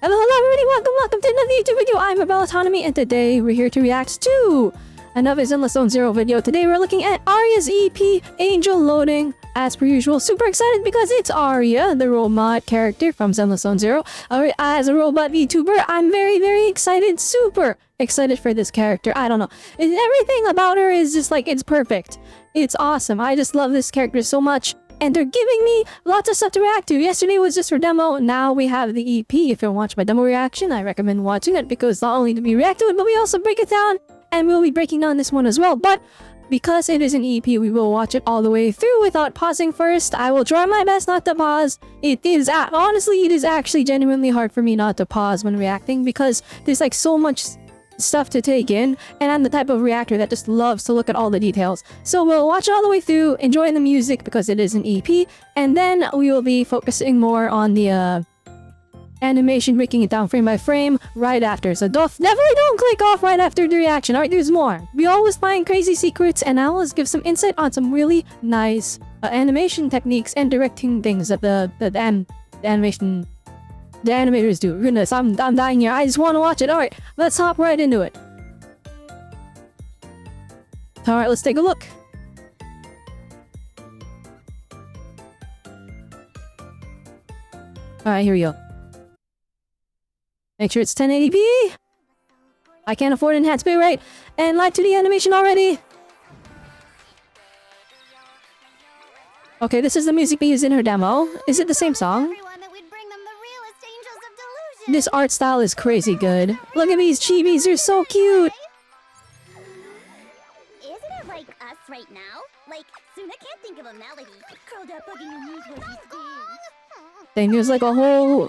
Hello everybody, welcome to another YouTube video. I'm Robelle Autonomy, and today we're here to react to another Zenless Zone Zero video. Today we're looking at Aria's EP, Angel Loading. As per usual, super excited because it's Aria, the robot character from Zenless Zone Zero. As a robot VTuber, I'm very excited, super excited for this character. I don't know. Everything about her is just like, it's perfect. It's awesome. I just love this character so much. And they're giving me lots of stuff to react to. Yesterday was just for demo. Now we have the EP. If you're watching my demo reaction, I recommend watching it because not only do we react to it, but we also break it down. And we'll be breaking down this one as well. But because it is an EP, we will watch it all the way through without pausing first. I will try my best not to pause. Honestly, it is actually genuinely hard for me not to pause when reacting because there's like so much stuff to take in, and I'm the type of reactor that just loves to look at all the details. So we'll watch it all the way through, enjoy the music because it is an EP, and then we will be focusing more on the animation, breaking it down frame by frame right after. So definitely don't click off right after the reaction. Alright, there's more. We always find crazy secrets, and I will give some insight on some really nice animation techniques and directing things that the animators do. Goodness, I'm dying here. I just want to watch it. Alright, let's hop right into it. Alright, let's take a look. Alright, here we go. Make sure it's 1080p. I can't afford enhanced bitrate. And live 2D animation already. Okay, this is the music we used in her demo. Is it the same song? This art style is crazy good. Look at these chibis, they're so cute! Isn't it like us right now? Like, Suna can't think of a melody. Curled up hugging your knees while you sing. Then there's like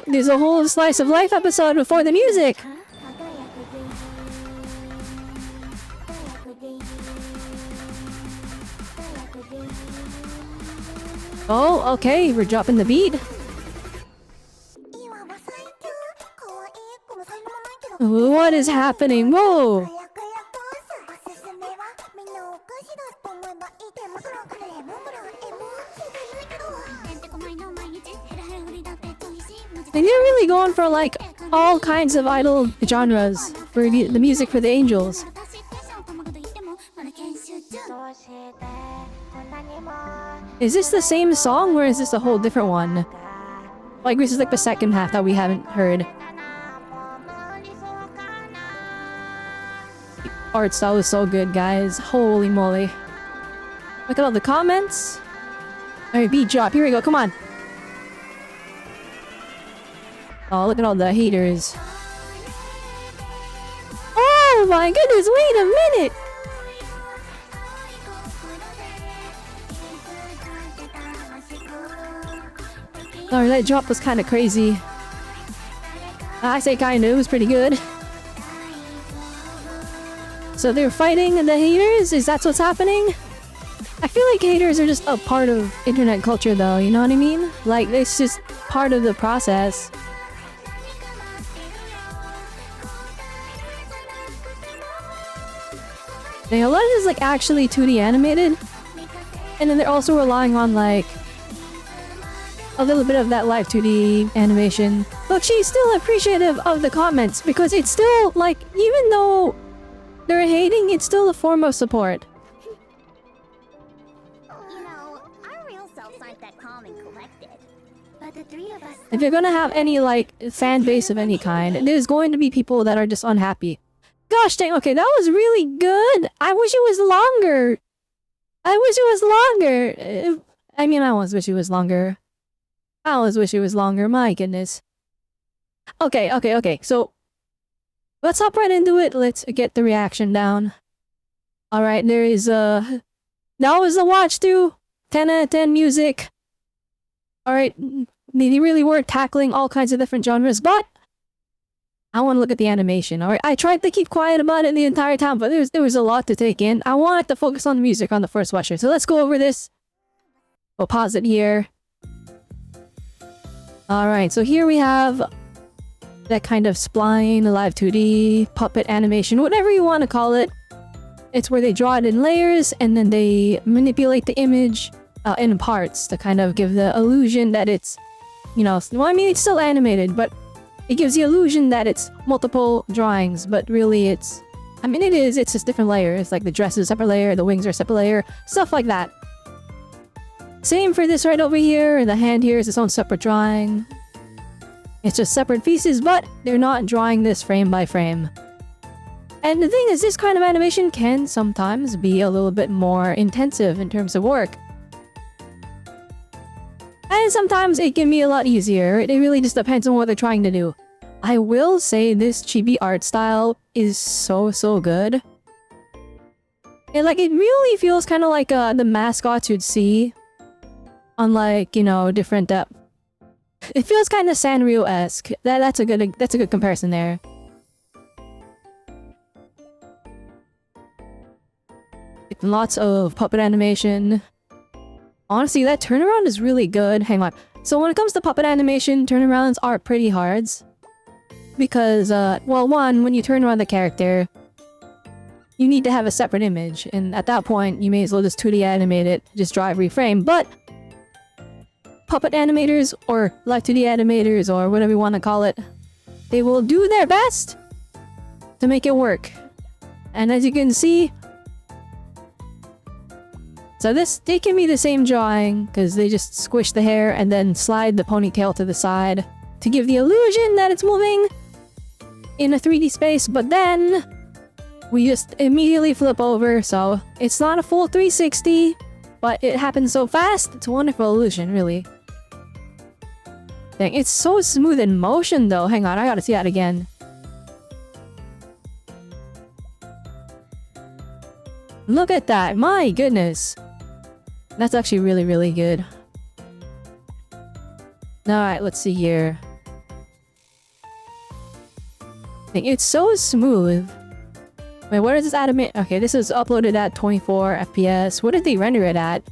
there's a whole slice of life episode before the music! Oh, okay, we're dropping the beat. What is happening? Whoa! And you're really going for like all kinds of idol genres for the music for the angels. Is this the same song or is this a whole different one? Like this is like the second half that we haven't heard. Art style is so good, guys. Holy moly. Look at all the comments. Alright, beat drop. Here we go. Come on. Oh, look at all the haters. Oh my goodness, wait a minute! Alright, that drop was kind of crazy. I say kinda, it was pretty good. So they're fighting the haters? Is that what's happening? I feel like haters are just a part of internet culture though, you know what I mean? Like, it's just part of the process. A lot of this is like actually 2D animated. And then they're also relying on like a little bit of that live 2D animation. But she's still appreciative of the comments because it's still like, even though they're hating, it's still a form of support. You know, our real selves aren't that calm and collected. But the three of us... If you're gonna have any like fan base of any kind, there's going to be people that are just unhappy. Gosh dang, okay, that was really good. I wish it was longer. I wish it was longer. I mean, I always wish it was longer. I always wish it was longer, my goodness. Okay, so let's hop right into it. Let's get the reaction down. Alright, there is that was the watch through. 10 out of 10 music. Alright, they really were tackling all kinds of different genres, but I want to look at the animation. Alright, I tried to keep quiet about it the entire time, but there was a lot to take in. I wanted to focus on the music on the first watcher, so let's go over this. We'll pause it here. Alright, so here we have that kind of spline, live 2D, puppet animation, whatever you want to call it. It's where they draw it in layers and then they manipulate the image in parts to kind of give the illusion that it's, you know, well, I mean, it's still animated, but it gives the illusion that it's multiple drawings, but really it's... I mean, it is, it's just different layers, like the dress is a separate layer, the wings are a separate layer, stuff like that. Same for this right over here, and the hand here is its own separate drawing. It's just separate pieces, but they're not drawing this frame by frame. And the thing is, this kind of animation can sometimes be a little bit more intensive in terms of work. And sometimes it can be a lot easier. It really just depends on what they're trying to do. I will say this chibi art style is so good. And like, it really feels kind of like the mascots you'd see on like, you know, different it feels kind of Sanrio-esque. That's a good comparison there. Lots of puppet animation. Honestly, that turnaround is really good. Hang on. So when it comes to puppet animation, turnarounds are pretty hard. Because, well, one, when you turn around the character, you need to have a separate image. And at that point, you may as well just 2D animate it, just draw every frame. But puppet animators, or live 2D animators, or whatever you want to call it, they will do their best to make it work. And as you can see, so they can be the same drawing, because they just squish the hair and then slide the ponytail to the side to give the illusion that it's moving in a 3D space, but then we just immediately flip over, so it's not a full 360, but it happens so fast, it's a wonderful illusion, really. Dang, it's so smooth in motion though. Hang on, I gotta see that again. Look at that, my goodness. That's actually really good. Alright, let's see here. Dang, it's so smooth. Wait, what is this animate? Okay, this is uploaded at 24 FPS. What did they render it at?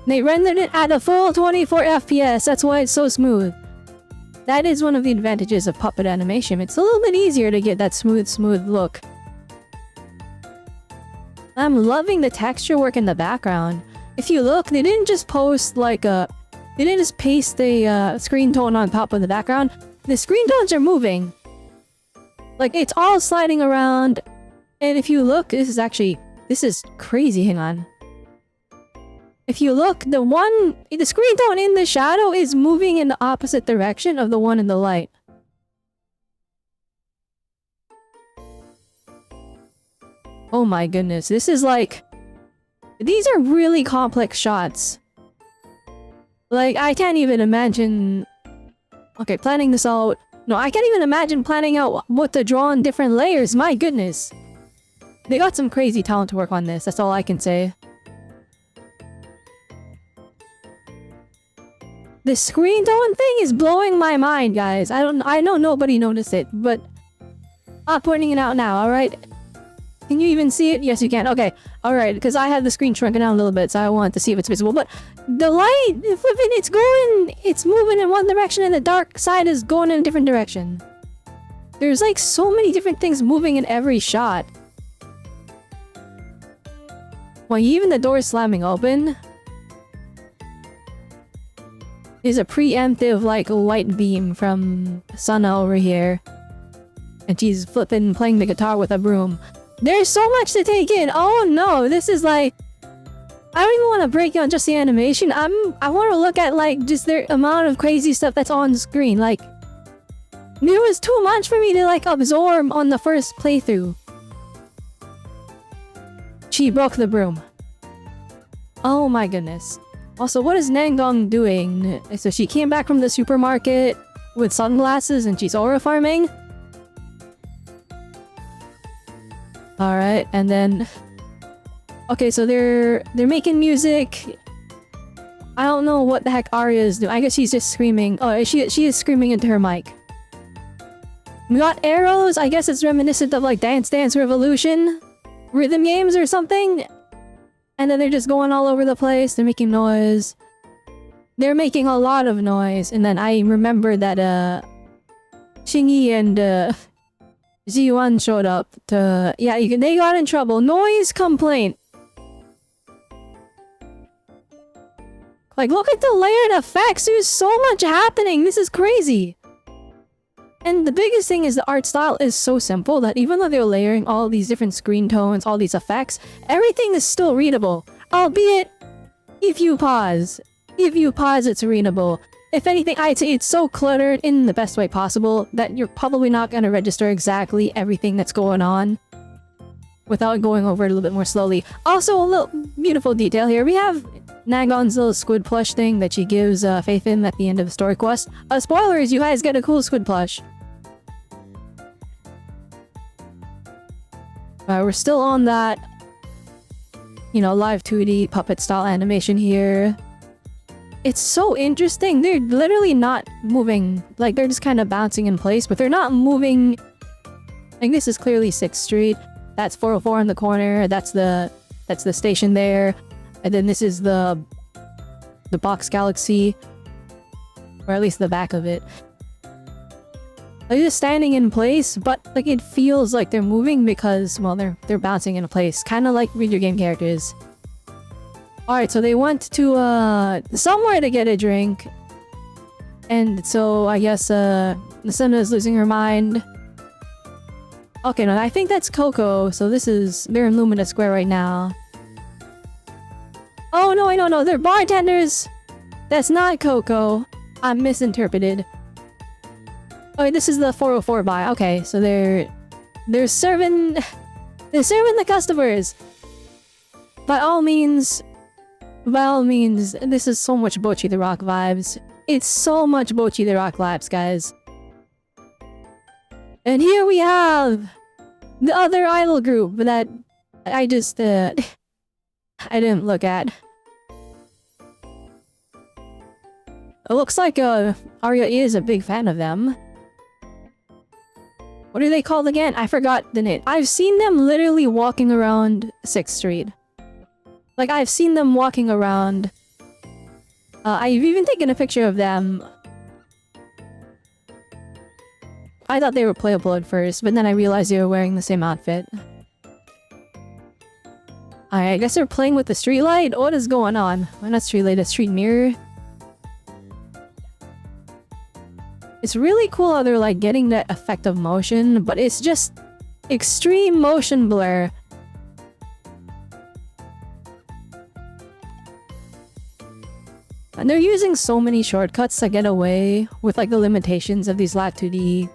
They rendered it at a full 24 FPS. That's why it's so smooth. That is one of the advantages of puppet animation. It's a little bit easier to get that smooth look. I'm loving the texture work in the background. If you look, they didn't just post like a... They didn't just paste the screen tone on top of the background. The screen tones are moving. Like, it's all sliding around. And if you look, this is crazy. Hang on. If you look, the screen tone in the shadow is moving in the opposite direction of the one in the light. Oh my goodness, this is like... These are really complex shots. Like, I can't even imagine... Okay, planning this out... No, I can't even imagine planning out what to draw on different layers, my goodness. They got some crazy talent to work on this, that's all I can say. The screen tone thing is blowing my mind, guys. I know nobody noticed it, but... I'm pointing it out now, alright? Can you even see it? Yes, you can. Okay. Alright, because I have the screen shrunken down a little bit, so I want to see if it's visible. But the light, it's moving in one direction, and the dark side is going in a different direction. There's like so many different things moving in every shot. Well, even the door slamming open is a preemptive, like, light beam from Sana over here. And she's playing the guitar with a broom. There's so much to take in. Oh no, this is like... I don't even want to break down just the animation. I want to look at like just the amount of crazy stuff that's on screen. Like, there was too much for me to like absorb on the first playthrough. She broke the broom. Oh my goodness. Also, what is Nangong doing? So she came back from the supermarket with sunglasses and she's aura farming. Alright, and then... Okay, so they're making music. I don't know what the heck Aria is doing. I guess she's just screaming. Oh, she is screaming into her mic. We got arrows. I guess it's reminiscent of like Dance Dance Revolution rhythm games or something. And then they're just going all over the place. They're making noise. They're making a lot of noise. And then I remember that Shingy and Ji-Wan showed up to... Yeah, they got in trouble. Noise complaint. Like, look at the layered effects. There's so much happening. This is crazy. And the biggest thing is the art style is so simple that even though they're layering all these different screen tones, all these effects, everything is still readable. Albeit, if you pause, it's readable. If anything, I'd say it's so cluttered in the best way possible that you're probably not going to register exactly everything that's going on without going over it a little bit more slowly. Also, a little beautiful detail here. We have Nagon's little squid plush thing that she gives Faith in at the end of the story quest. Spoilers, you guys get a cool squid plush. We're still on that, you know, live 2D puppet style animation here. It's so interesting. They're literally not moving. Like, they're just kind of bouncing in place, but they're not moving. Like, this is clearly 6th Street. That's 404 in the corner. That's the station there. And then this is the Box Galaxy. Or at least the back of it. They're just standing in place, but like it feels like they're moving because, well, they're bouncing in place. Kind of like video game characters. Alright, so they went to somewhere to get a drink. And so I guess Nasuna is losing her mind. Okay, no, I think that's Coco. So they're in Lumina Square right now. Oh no, I don't know. They're bartenders. That's not Coco. I'm misinterpreted. Oh, this is the 404 bar. Okay, so they're serving the customers. By all means, this is so much Bocchi the Rock vibes. It's so much Bocchi the Rock vibes, guys. And here we have the other idol group that I just I didn't look at. It looks like Aria is a big fan of them. What are they called again? I forgot the name. I've seen them literally walking around 6th Street. Like, I've seen them walking around. I've even taken a picture of them. I thought they were playable at first, but then I realized they were wearing the same outfit. Alright, I guess they're playing with the street light? What is going on? Why not street light? A street mirror? It's really cool how they're like getting that effect of motion, but it's just extreme motion blur. And they're using so many shortcuts to get away with like the limitations of these lat 2D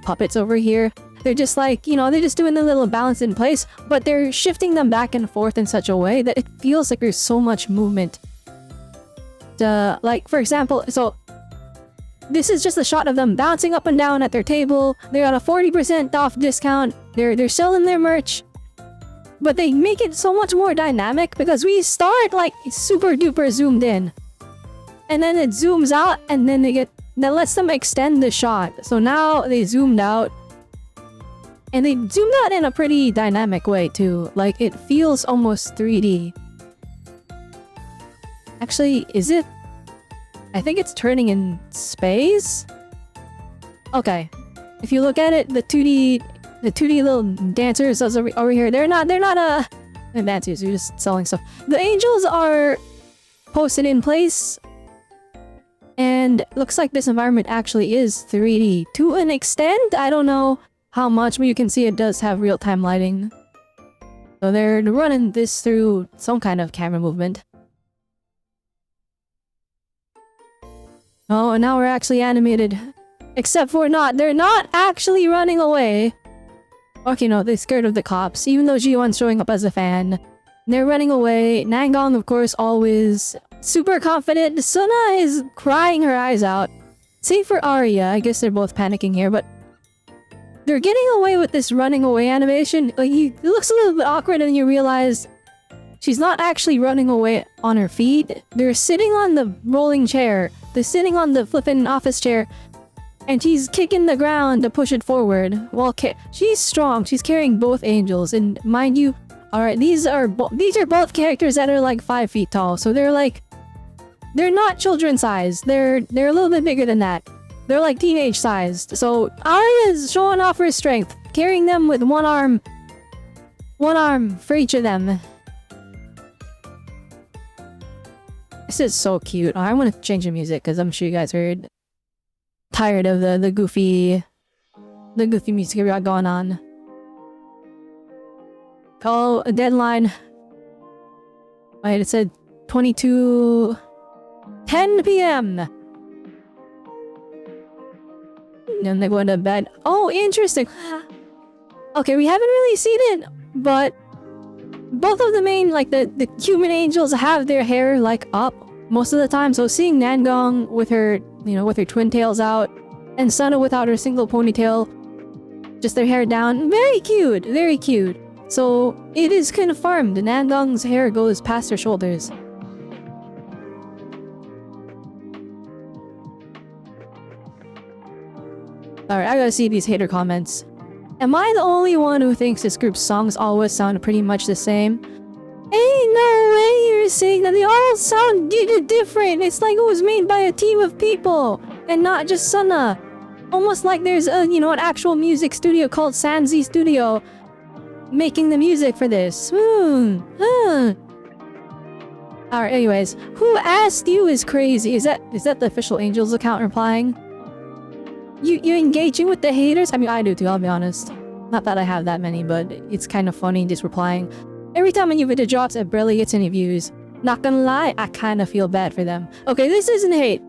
puppets over here. They're just like, you know, they're just doing the little balance in place, but they're shifting them back and forth in such a way that it feels like there's so much movement. Like, for example, so this is just a shot of them bouncing up and down at their table. They're at a 40% off discount. They're selling their merch. But they make it so much more dynamic because we start like super duper zoomed in. And then it zooms out and then that lets them extend the shot. So now they zoomed out. And they zoomed out in a pretty dynamic way too. Like it feels almost 3D. Actually, is it? I think it's turning in space? Okay. If you look at it, the 2D little dancers over here, they're not dancers, they're just selling stuff. The angels are posted in place. And looks like this environment actually is 3D. To an extent, I don't know how much, but you can see it does have real-time lighting. So they're running this through some kind of camera movement. Oh, and now we're actually animated. Except for they're not actually running away. Okay, no, they're scared of the cops, even though Ji-won's showing up as a fan. They're running away. Nangon, of course, always super confident. Suna is crying her eyes out. Save for Aria, I guess they're both panicking here, but they're getting away with this running away animation. Like, it looks a little bit awkward and you realize she's not actually running away on her feet. They're sitting on the rolling chair. They're sitting on the flippin' office chair. And she's kicking the ground to push it forward. Well, she's strong. She's carrying both angels. And mind you, alright, these are both characters that are like 5 feet tall. So they're like, they're not children sized. They're a little bit bigger than that. They're like teenage sized. So Aria's showing off her strength. Carrying them with one arm for each of them. This is so cute. Oh, I want to change the music because I'm sure you guys heard. tired of the goofy music we got going on. Call a deadline. Wait, it said 10 p.m. And they go to bed. Oh, interesting. Okay, we haven't really seen it, but both of the main, like the human angels have their hair like up most of the time. So seeing Nangong with her, with her twin tails out, and Sana without her single ponytail, just their hair down, very cute, very cute. So it is confirmed Nangong's hair goes past her shoulders. Alright, I gotta see these hater comments. Am I the only one who thinks this group's songs always sound pretty much the same? Ain't no way you're saying that they all sound different. It's like it was made by a team of people and not just Sana. Almost like there's an actual music studio called Sanzi Studio making the music for this. Alright, anyways, who asked you is crazy? Is that the official Angels account replying? You engaging with the haters? I mean, I do too, I'll be honest. Not that I have that many, but it's kind of funny just replying. Every time a new video drops, it barely gets any views. Not gonna lie, I kind of feel bad for them. Okay, this isn't hate.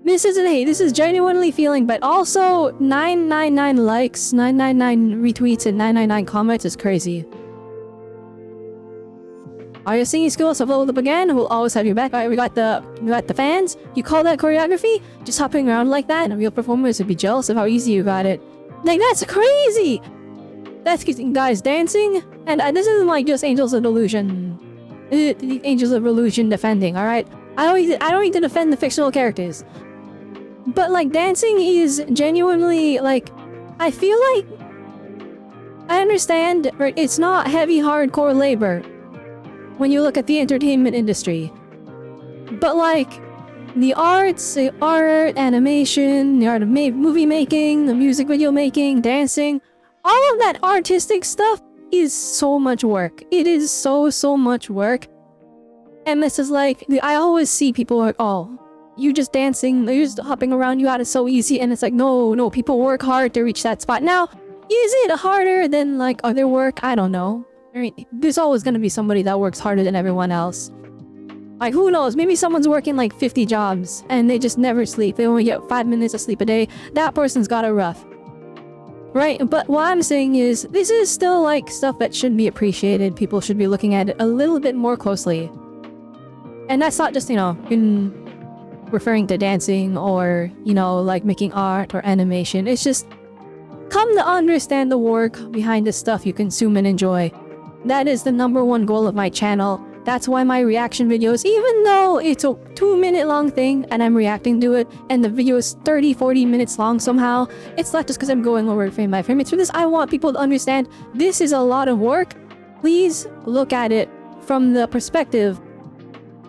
This isn't hate, this is genuinely feeling, but also 999 likes, 999 retweets, and 999 comments is crazy. Are your singing skills have leveled up again? We'll always have your back. Alright, we got the fans. You call that choreography? Just hopping around like that? And real performers would be jealous of how easy you got it. Like, that's crazy! That's guys dancing, and this isn't like just Angels of Illusion. The Angels of Illusion defending, alright? I don't need to defend the fictional characters. But like, dancing is genuinely, like, I feel like I understand, right? It's not heavy hardcore labor when you look at the entertainment industry. But like, the arts, the art, animation, the art of movie making, the music video making, dancing, all of that artistic stuff is so much work. It is so much work. And this is like, I always see people like, oh, you just dancing, you're just hopping around, you got it so easy. And it's like, no, people work hard to reach that spot. Now, is it harder than like other work? I don't know. There's always gonna be somebody that works harder than everyone else. Like, who knows? Maybe someone's working like 50 jobs and they just never sleep. They only get 5 minutes of sleep a day. That person's got it rough. Right? But what I'm saying is, this is still like stuff that should be appreciated. People should be looking at it a little bit more closely. And that's not just, in referring to dancing or, like making art or animation. It's just, come to understand the work behind the stuff you consume and enjoy. That is the #1 goal of my channel. That's why my reaction videos, even though it's a 2-minute long thing and I'm reacting to it and the video is 30-40 minutes long somehow, it's not just because I'm going over it frame by frame. It's for this, I want people to understand this is a lot of work. Please look at it from the perspective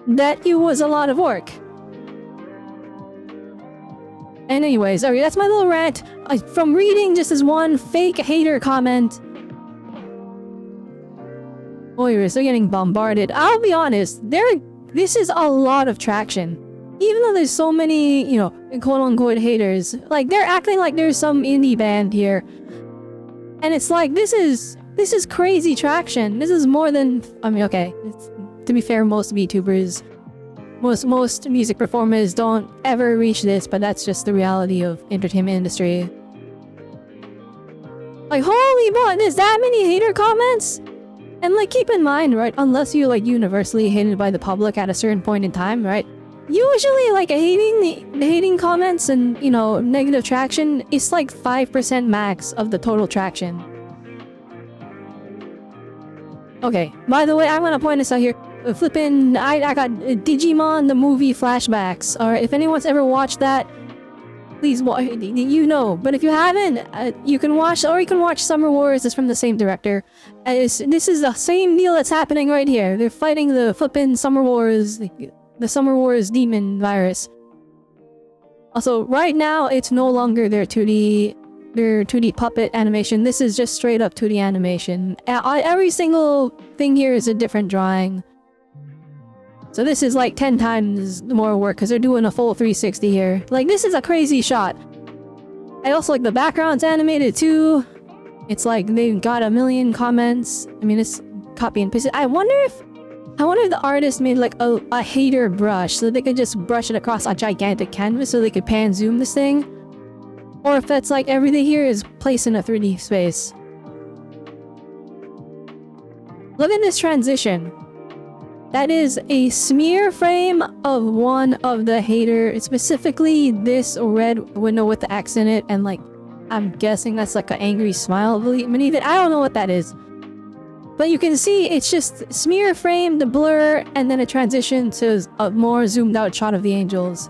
that it was a lot of work. And anyways, alright, that's my little rant. From reading just as one fake hater comment. Boy, we're still getting bombarded. I'll be honest, this is a lot of traction. Even though there's so many, quote-unquote haters, like, they're acting like there's some indie band here. And it's like, this is crazy traction. This is more than, okay, to be fair, most VTubers, most music performers don't ever reach this, but that's just the reality of entertainment industry. Like, holy boy, there's that many hater comments? And like, keep in mind, right, unless you like universally hated by the public at a certain point in time, right? Usually like the hating comments and, negative traction is like 5% max of the total traction. Okay, by the way, I'm gonna point this out here. Flippin', I got Digimon the movie flashbacks. Alright, if anyone's ever watched that, please watch, but if you haven't, you can watch Summer Wars. It's from the same director. This is the same deal that's happening right here. They're fighting the flippin' Summer Wars, the Summer Wars demon virus. Also, right now, it's no longer their 2D puppet animation. This is just straight up 2D animation. Every single thing here is a different drawing. So this is like 10 times more work because they're doing a full 360 here. Like, this is a crazy shot. I also like the background's animated too. It's like they've got a million comments. I mean, it's copy and paste. I wonder if the artist made like a hater brush so they could just brush it across a gigantic canvas so they could pan zoom this thing. Or if that's like everything here is placed in a 3D space. Look at this transition. That is a smear frame of one of the hater, specifically this red window with the X in it, and like, I'm guessing that's like an angry smile beneath it. I don't know what that is. But you can see it's just smear frame, the blur, and then a transition to a more zoomed out shot of the angels.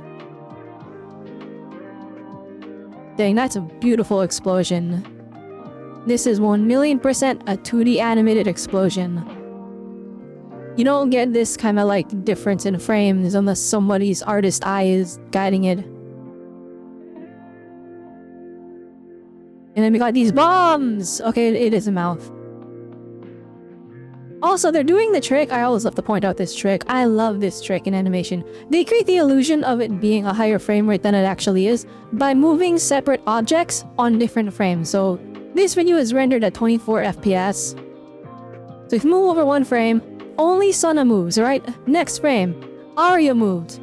Dang, that's a beautiful explosion. This is 1,000,000% a 2D animated explosion. You don't get this kind of like difference in frames unless somebody's artist eye is guiding it. And then we got these bombs! Okay, it is a mouth. Also, they're doing the trick. I always love to point out this trick. I love this trick in animation. They create the illusion of it being a higher frame rate than it actually is by moving separate objects on different frames. So this video is rendered at 24 FPS. So if you move over one frame, only Sona moves, right? Next frame, Aria moved.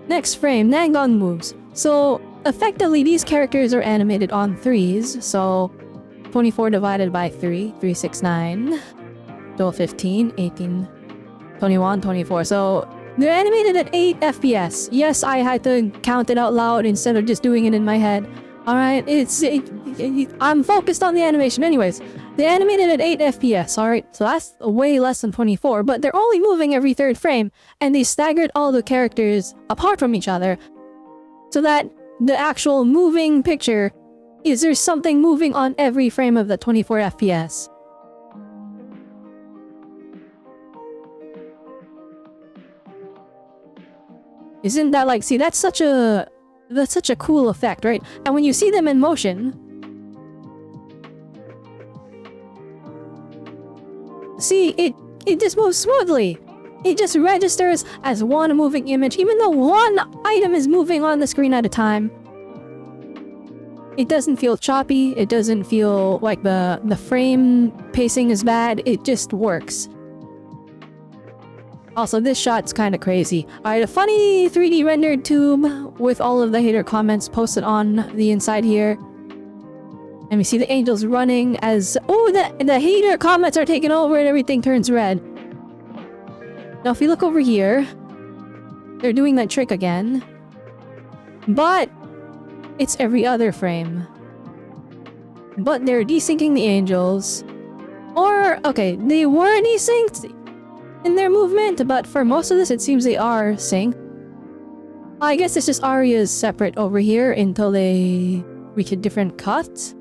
Next frame, Nangon moves. So effectively, these characters are animated on 3s. So 24 divided by 3, 369. 12, 15, 18, 21, 24. So they're animated at 8 FPS. Yes, I had to count it out loud instead of just doing it in my head. Alright, I'm focused on the animation. Anyways, they animated at 8 FPS, alright? So that's way less than 24, but they're only moving every third frame, and they staggered all the characters apart from each other so that the actual moving picture is there's something moving on every frame of the 24 FPS. Isn't that like, see, that's such a cool effect, right? And when you see them in motion, see, it just moves smoothly. It just registers as one moving image, even though one item is moving on the screen at a time. It doesn't feel choppy. It doesn't feel like the frame pacing is bad. It just works. Also, this shot's kind of crazy. Alright, a funny 3D rendered tube with all of the hater comments posted on the inside here. And we see the angels running as... Oh, the hater comments are taking over and everything turns red. Now, if you look over here, they're doing that trick again. But it's every other frame. But they're desyncing the angels. Or, okay, they were desynced in their movement, but for most of this, it seems they are synced. I guess it's just Aria's separate over here until they reach a different cut.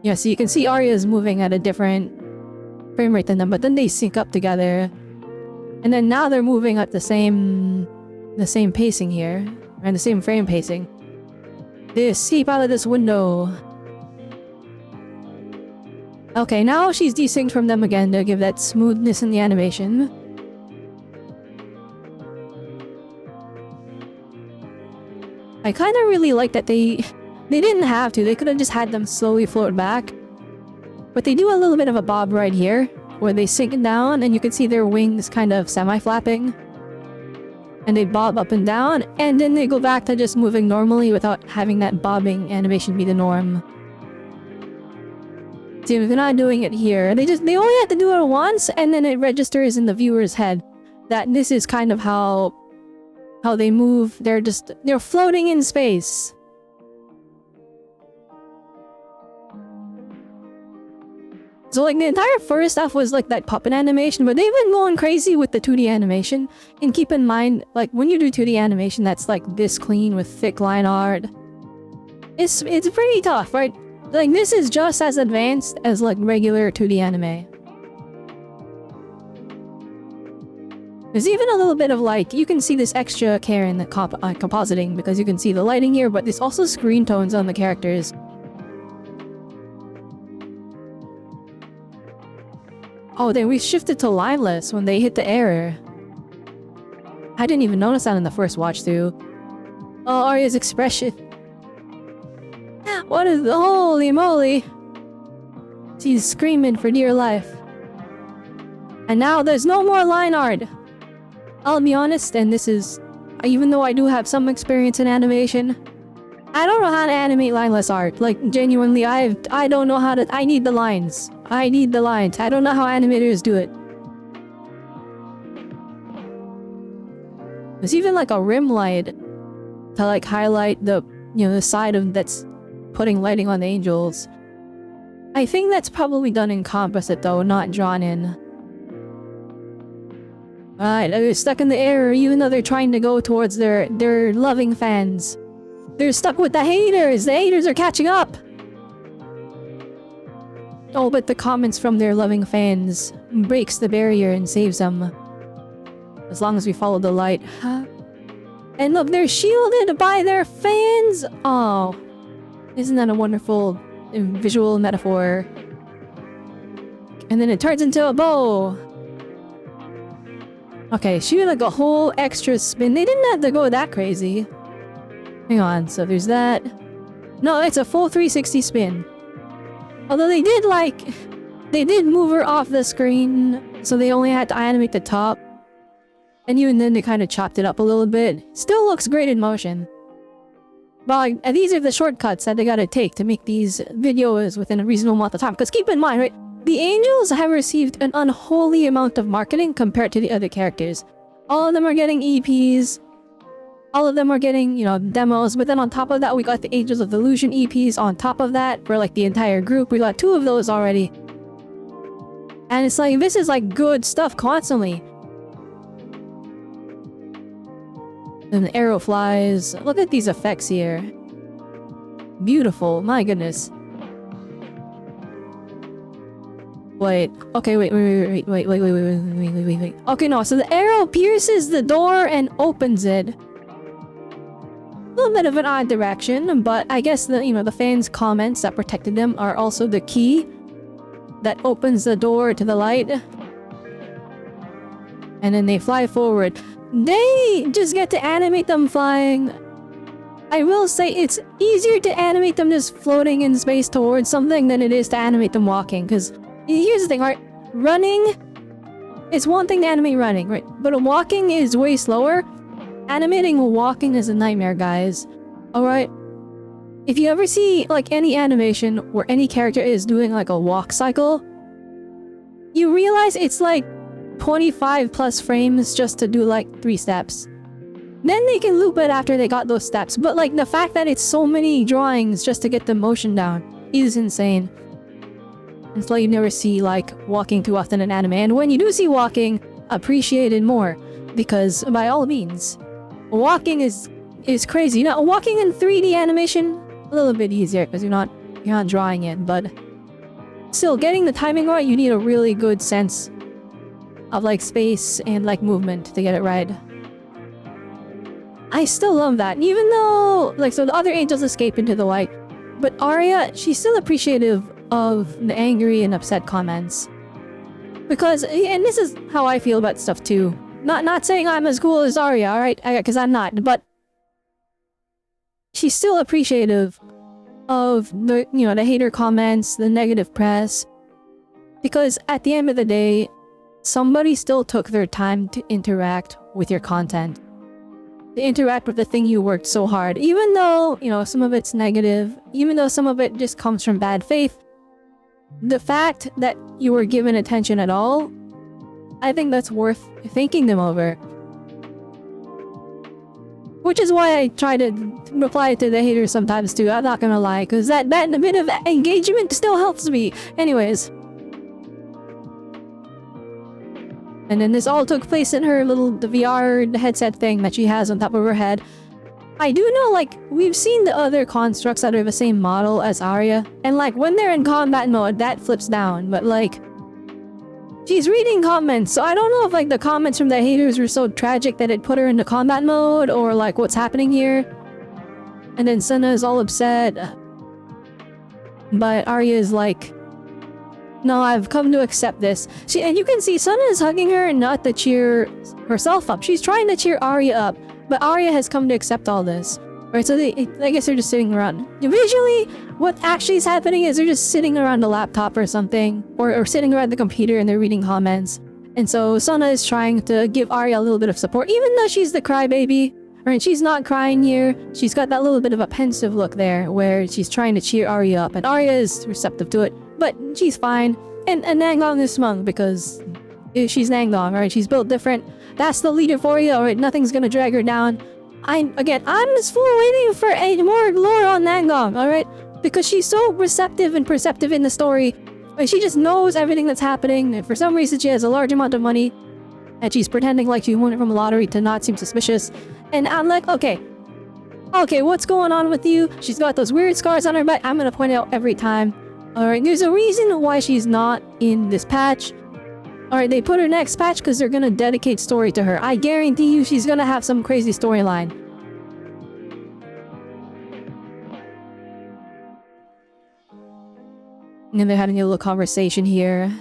Yeah, so you can see Aria's moving at a different frame rate than them, but then they sync up together. And then now they're moving at the same pacing here, and the same frame pacing. They escape out of this window. Okay, now she's desynced from them again to give that smoothness in the animation. I kind of really like that they didn't have to. They could have just had them slowly float back. But they do a little bit of a bob right here, where they sink down and you can see their wings kind of semi-flapping. And they bob up and down, and then they go back to just moving normally without having that bobbing animation be the norm. See, they're not doing it here. They only have to do it once, and then it registers in the viewer's head that this is kind of how they move. They're floating in space. So like the entire first half was like that puppet animation, but they've been going crazy with the 2D animation. And keep in mind, like when you do 2D animation that's like this clean with thick line art, it's pretty tough, right? Like, this is just as advanced as, like, regular 2D anime. There's even a little bit of, like, you can see this extra care in the compositing because you can see the lighting here, but there's also screen tones on the characters. Oh, then we shifted to liveless when they hit the error. I didn't even notice that in the first watch through. Oh, Aria's expression. What is the holy moly? She's screaming for dear life. And now there's no more line art. I'll be honest, and this is... Even though I do have some experience in animation, I don't know how to animate lineless art. Like, genuinely, I don't know how to... I need the lines. I need the lines. I don't know how animators do it. There's even like a rim light to like highlight the, you know, the side of that's putting lighting on the angels. I think that's probably done in composite though, not drawn in. Alright, they're stuck in the air even though they're trying to go towards their loving fans. They're stuck with the haters! The haters are catching up! Oh, but the comments from their loving fans breaks the barrier and saves them. As long as we follow the light. Huh? And look, they're shielded by their fans! Oh. Isn't that a wonderful visual metaphor? And then it turns into a bow! Okay, she did like a whole extra spin. They didn't have to go that crazy. Hang on, so there's that. No, it's a full 360 spin. Although they did like... They did move her off the screen, so they only had to animate the top. And even then they kind of chopped it up a little bit. Still looks great in motion. But like, these are the shortcuts that they gotta take to make these videos within a reasonable amount of time. Because keep in mind, right? The angels have received an unholy amount of marketing compared to the other characters. All of them are getting EPs. All of them are getting, you know, demos. But then on top of that, we got the Angels of Illusion EPs. On top of that, for like the entire group, we got 2 of those already. And it's like, this is like good stuff constantly. Then the arrow flies. Look at these effects here. Beautiful, my goodness. Wait, okay, wait. Okay, no, so the arrow pierces the door and opens it. A little bit of an odd direction, but I guess the, you know, the fans' comments that protected them are also the key that opens the door to the light. And then they fly forward. They just get to animate them flying. I will say it's easier to animate them just floating in space towards something than it is to animate them walking, because here's the thing, right? Running, it's one thing to animate running, right? But walking is way slower. Animating walking is a nightmare, guys. Alright? If you ever see, like, any animation where any character is doing, like, a walk cycle, you realize it's, like, 25 plus frames just to do, like, 3 steps. Then they can loop it after they got those steps. But, like, the fact that it's so many drawings just to get the motion down is insane. It's like you never see, like, walking too often in anime. And when you do see walking, appreciate it more. Because, by all means, walking is crazy. Now, walking in 3D animation, a little bit easier because you're not drawing it. But still, getting the timing right, you need a really good sense of, like, space and, like, movement to get it right. I still love that. Even though, like, so the other angels escape into the light. But Aria, she's still appreciative of the angry and upset comments. Because, and this is how I feel about stuff too. Not saying I'm as cool as Aria, alright? Because I'm not, but she's still appreciative of the, you know, the hater comments, the negative press. Because at the end of the day, somebody still took their time to interact with your content. To interact with the thing you worked so hard. Even though, you know, some of it's negative, even though some of it just comes from bad faith, the fact that you were given attention at all, I think that's worth thanking them over. Which is why I try to reply to the haters sometimes too, I'm not gonna lie, because that bit of engagement still helps me. Anyways. And then this all took place in her the VR headset thing that she has on top of her head. I do know, like, we've seen the other constructs that are the same model as Aria, and like, when they're in combat mode, that flips down, but like, she's reading comments, so I don't know if like the comments from the haters were so tragic that it put her into combat mode, or like what's happening here. And then Senna is all upset. But Aria is like, No, I've come to accept this. And you can see Sana is hugging her not to cheer herself up. She's trying to cheer Aria up, but Aria has come to accept all this. Right, so I guess they're just sitting around. Visually, what actually is happening is they're just sitting around a laptop or something, or sitting around the computer and they're reading comments. And so Sana is trying to give Aria a little bit of support, even though she's the crybaby. Right, she's not crying here. She's got that little bit of a pensive look there, where she's trying to cheer Aria up, and Aria is receptive to it. But she's fine. And Nangong is smug because she's Nangong, right? She's built different. That's the leader for you, alright? Nothing's gonna drag her down. I'm just full waiting for more lore on Nangong, alright? Because she's so receptive and perceptive in the story. She just knows everything that's happening, and for some reason she has a large amount of money, and she's pretending like she won it from a lottery to not seem suspicious. And I'm like, okay, what's going on with you? She's got those weird scars on her butt. I'm gonna point out every time. Alright, there's a reason why she's not in this patch. Alright, they put her next patch because they're gonna dedicate story to her. I guarantee you she's gonna have some crazy storyline. And they're having a little conversation here.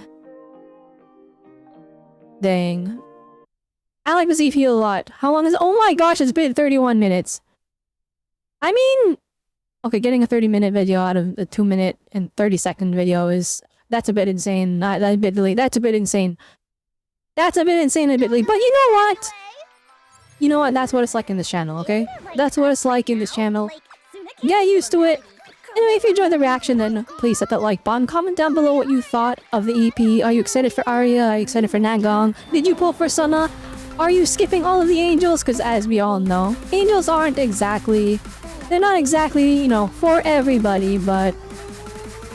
Dang. I like this EP a lot. How long is it? Oh my gosh, it's been 31 minutes. I mean... Okay, getting a 30-minute video out of a 2-minute and 30-second video is... That's a bit insane. Admittedly, that's a bit insane. That's a bit insane, admittedly. But you know what? You know what? That's what it's like in this channel, okay? That's what it's like in this channel. Get used to it. Anyway, if you enjoyed the reaction, then please hit that like button. Comment down below what you thought of the EP. Are you excited for Aria? Are you excited for Nangong? Did you pull for Sana? Are you skipping all of the angels? Because as we all know, angels aren't exactly... They're not exactly, you know, for everybody, but...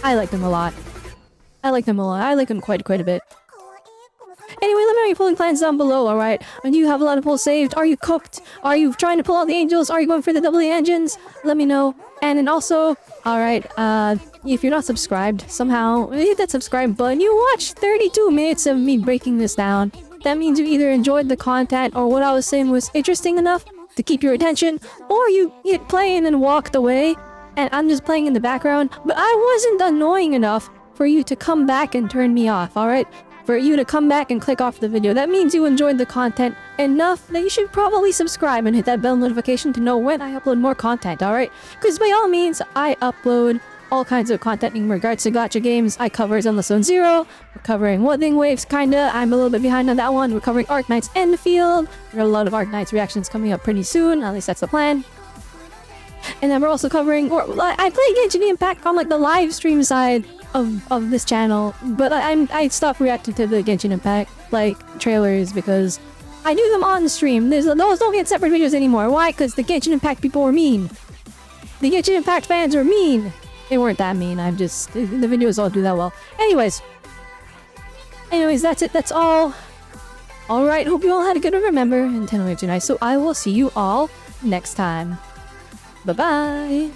I like them a lot. I like them a lot. I like them quite a bit. Anyway, let me know your pulling plans down below, alright? And you have a lot of pulls saved. Are you cooked? Are you trying to pull out the angels? Are you going for the double engines? Let me know. And then also, alright, if you're not subscribed, somehow, hit that subscribe button. You watched 32 minutes of me breaking this down. That means you either enjoyed the content or what I was saying was interesting enough to keep your attention, or you hit play and then walked away, and I'm just playing in the background, but I wasn't annoying enough for you to come back and turn me off, alright? For you to come back and click off the video. That means you enjoyed the content enough that you should probably subscribe and hit that bell notification to know when I upload more content, alright? Because by all means, I upload all kinds of content in regards to gacha games. I cover Zenless Zone Zero, we're covering Wuthering Waves, kinda. I'm a little bit behind on that one. We're covering Arknight's Enfield. There are a lot of Arknight's reactions coming up pretty soon, at least that's the plan. And then we're also covering, I play Genshin Impact on like the live stream side of this channel, but I stopped reacting to the Genshin Impact like trailers because I do them on stream. Those don't get separate videos anymore. Why? Because the Genshin Impact people were mean. The Genshin Impact fans are mean. They weren't that mean. I'm just the videos all do that well. Anyways, that's it. That's all. All right. Hope you all had a good one. Remember, and 10 waves are nice. So I will see you all next time. Bye bye.